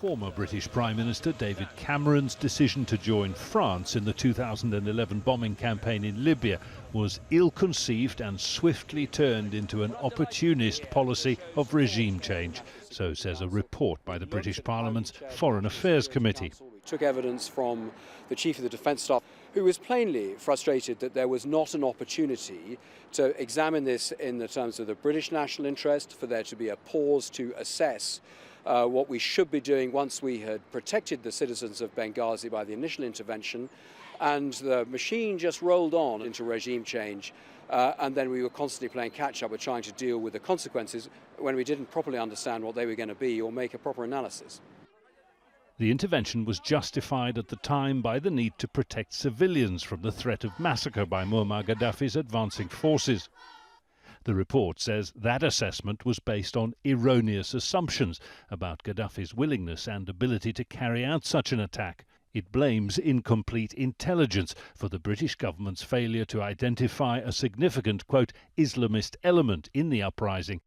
Former British Prime Minister David Cameron's decision to join France in the 2011 bombing campaign in Libya was ill-conceived and swiftly turned into an opportunist policy of regime change, so says a report by the British Parliament's Foreign Affairs Committee. We took evidence from the Chief of the Defence Staff, who was plainly frustrated that there was not an opportunity to examine this in the terms of the British national interest, for there to be a pause to assess what we should be doing once we had protected the citizens of Benghazi by the initial intervention, and the machine just rolled on into regime change, and then we were constantly playing catch-up with trying to deal with the consequences when we didn't properly understand what they were going to be or make a proper analysis. The intervention was justified at the time by the need to protect civilians from the threat of massacre by Muammar Gaddafi's advancing forces. The report says that assessment was based on erroneous assumptions about Gaddafi's willingness and ability to carry out such an attack. It blames incomplete intelligence for the British government's failure to identify a significant, quote, Islamist element in the uprising.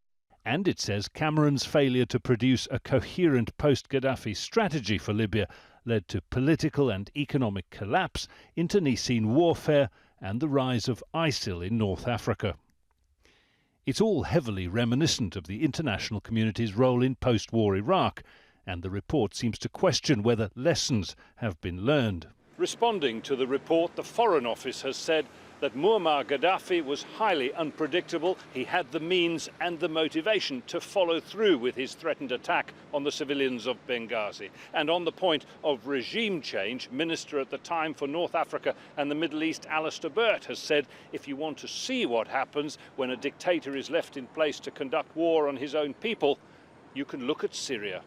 And it says Cameron's failure to produce a coherent post-Gaddafi strategy for Libya led to political and economic collapse, internecine warfare and the rise of ISIL in North Africa. It's all heavily reminiscent of the international community's role in post-war Iraq, and the report seems to question whether lessons have been learned. Responding to the report, the Foreign Office has said that Muammar Gaddafi was highly unpredictable. He had the means and the motivation to follow through with his threatened attack on the civilians of Benghazi. And on the point of regime change, Minister at the time for North Africa and the Middle East, Alistair Burt, has said if you want to see what happens when a dictator is left in place to conduct war on his own people, you can look at Syria.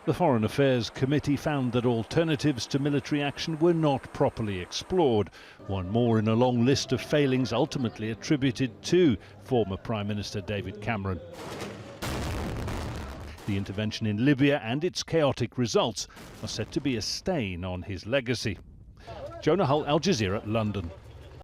The Foreign Affairs Committee found that alternatives to military action were not properly explored, one more in a long list of failings ultimately attributed to former Prime Minister David Cameron. The intervention in Libya and its chaotic results are said to be a stain on his legacy. Jonah, Al Jazeera, London.